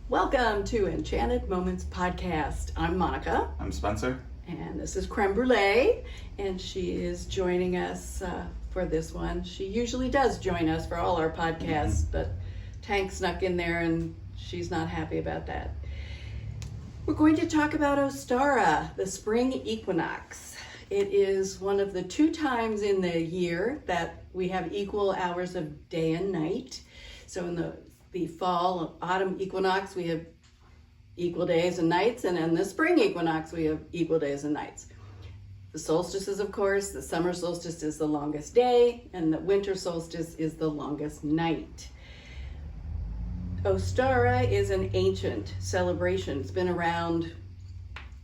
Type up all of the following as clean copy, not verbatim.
Welcome to Enchanted Moments Podcast. I'm Monica. I'm Spencer. And this is Creme Brulee. And she is joining us for this one. She usually does join us for all our podcasts, but Tank snuck in there and she's not happy about that. We're going to talk about Ostara, the spring equinox. It is one of the 2 times in the year that we have equal hours of day and night. So in the fall, autumn equinox, we have equal days and nights, and in the spring equinox, we have equal days and nights. The solstices, of course, the summer solstice is the longest day, and the winter solstice is the longest night. Ostara is an ancient celebration. It's been around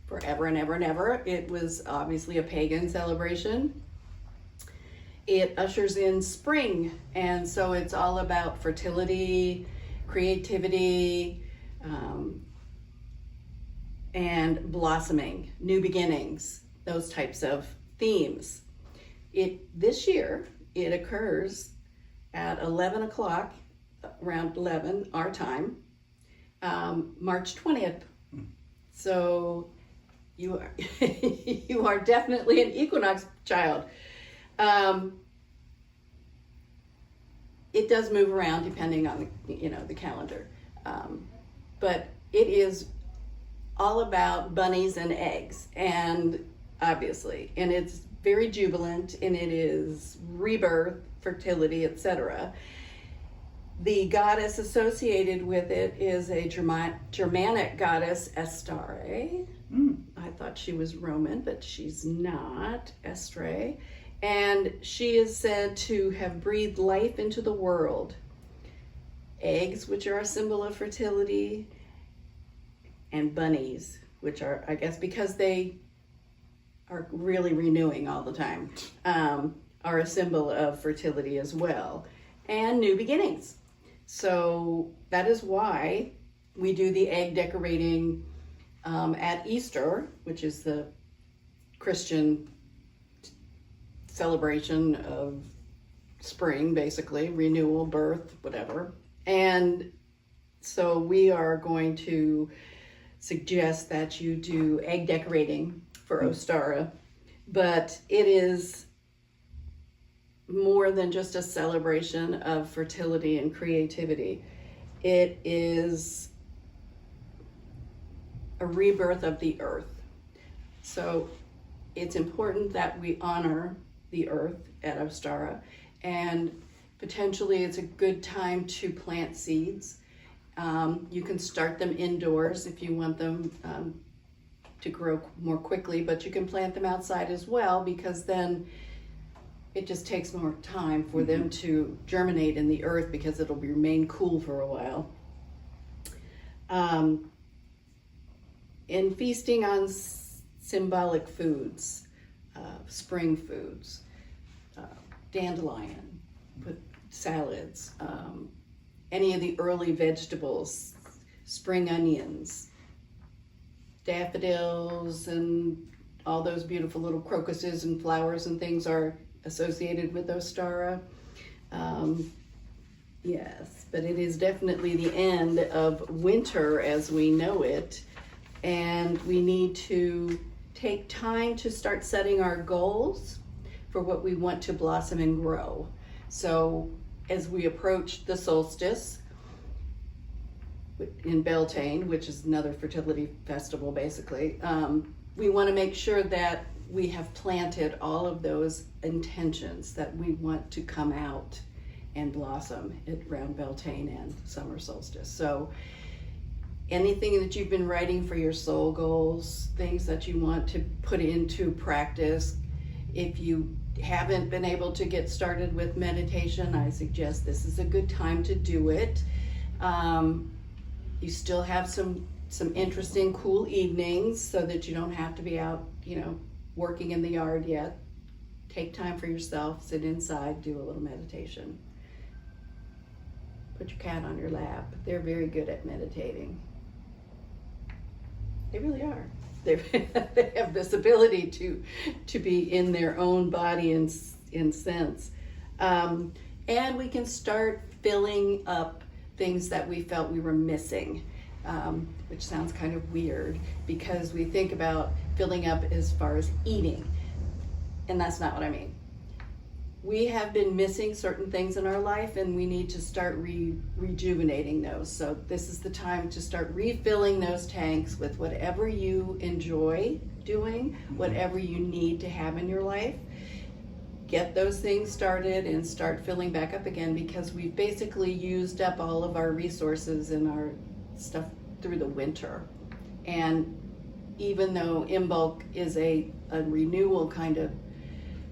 forever and ever and ever. It was obviously a pagan celebration. It ushers in spring, and so it's all about fertility, creativity, and blossoming, new beginnings, those types of themes. This year, it occurs at 11 o'clock, around 11 our time, March 20th. So you are you are definitely an equinox child. It does move around depending on the calendar, but it is all about bunnies and eggs, and obviously, and it's very jubilant, and it is rebirth, fertility, etc. The goddess associated with it is a Germanic goddess, Eostre. I thought she was Roman, but she's not, Eostre. And she is said to have breathed life into the world. Eggs, which are a symbol of fertility, and bunnies, which are, I guess, because they are really renewing all the time, are a symbol of fertility as well, and new beginnings. So that is why we do the egg decorating at Easter, which is the Christian celebration of spring, basically, renewal, birth, whatever. And so we are going to suggest that you do egg decorating for Ostara, but it is more than just a celebration of fertility and creativity. It is a rebirth of the earth. So it's important that we honor the earth at Ostara, and potentially it's a good time to plant seeds. You can start them indoors if you want them to grow more quickly, but you can plant them outside as well, because then it just takes more time for them to germinate in the earth, because it'll remain cool for a while. And feasting on symbolic foods, spring foods, dandelion, salads, any of the early vegetables, spring onions, daffodils, and all those beautiful little crocuses and flowers and things are associated with Ostara. Yes, but it is definitely the end of winter as we know it, and we need to take time to start setting our goals for what we want to blossom and grow. So as we approach the solstice in Beltane, which is another fertility festival basically, we want to make sure that we have planted all of those intentions that we want to come out and blossom around Beltane and summer solstice. So anything that you've been writing for your soul goals, things that you want to put into practice, if you haven't been able to get started with meditation, I suggest this is a good time to do it. You still have some interesting, cool evenings, so that you don't have to be out, working in the yard yet. Take time for yourself, sit inside, do a little meditation. Put your cat on your lap. They're very good at meditating. They really are. They have this ability to be in their own body in sense. And we can start filling up things that we felt we were missing. which sounds kind of weird because we think about filling up as far as eating, and that's not what I mean. We have been missing certain things in our life, and we need to start rejuvenating those. So this is the time to start refilling those tanks with whatever you enjoy doing, whatever you need to have in your life. Get those things started and start filling back up again, because we've basically used up all of our resources and our stuff through the winter. And even though Imbolc is a renewal kind of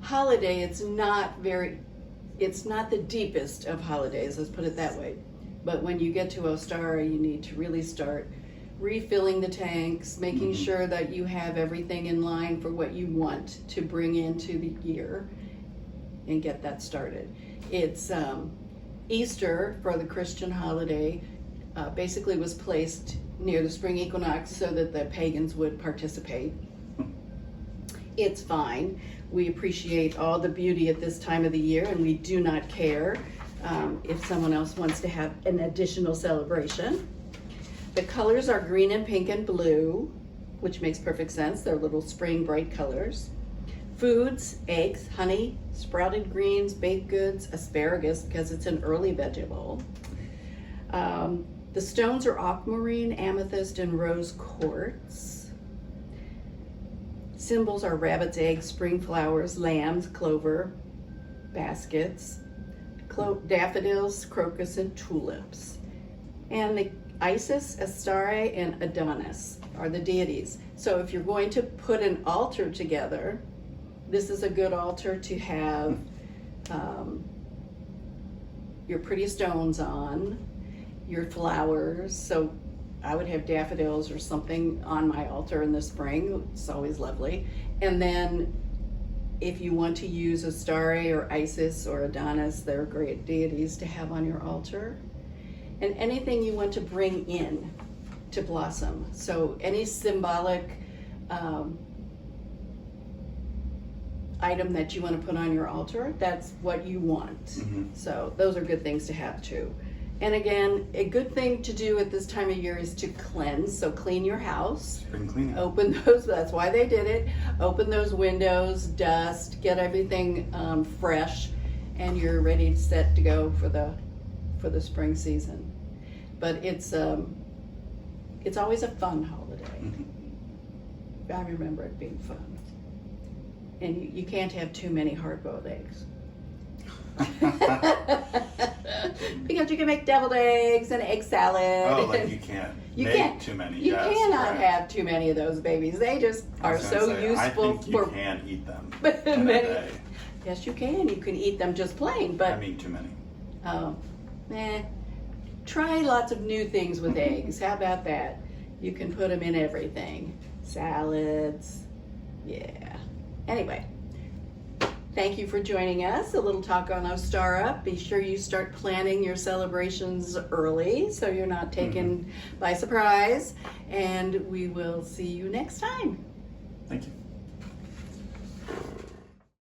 holiday, it's not the deepest of holidays, let's put it that way. But when you get to Ostara, you need to really start refilling the tanks, making sure that you have everything in line for what you want to bring into the year, and get that started. It's Easter, for the Christian holiday, basically was placed near the spring equinox so that the pagans would participate. It's fine. We appreciate all the beauty at this time of the year, and we do not care if someone else wants to have an additional celebration. The colors are green and pink and blue, which makes perfect sense. They're little spring bright colors. Foods: eggs, honey, sprouted greens, baked goods, asparagus, because it's an early vegetable. The stones are aquamarine, amethyst, and rose quartz. Symbols are rabbit's eggs, spring flowers, lambs, clover, baskets, daffodils, crocus, and tulips. And the Isis, Ostara, and Adonis are the deities. So if you're going to put an altar together, this is a good altar to have your pretty stones on, your flowers. So I would have daffodils or something on my altar in the spring. It's always lovely. And then if you want to use Ostara or Isis or Adonis, they're great deities to have on your altar. And anything you want to bring in to blossom. So any symbolic item that you want to put on your altar, that's what you want. So those are good things to have too. And again, a good thing to do at this time of year is to cleanse. So clean your house. Spring cleaning. Open those, that's why they did it. Open those windows, dust, get everything fresh, and you're ready, set to go for the spring season. But it's always a fun holiday. I remember it being fun. And you can't have too many hard-boiled eggs. Because you can make deviled eggs and egg salad. Oh, like you can't make too many. You cannot have too many of those babies. They just are so useful. I think you can eat them in a day. Yes, you can. You can eat them just plain, but I mean too many. Oh, try lots of new things with eggs. How about that? You can put them in everything. Salads. Yeah. Anyway, thank you for joining us. A little talk on Ostara. Be sure you start planning your celebrations early so you're not taken by surprise. And we will see you next time. Thank you.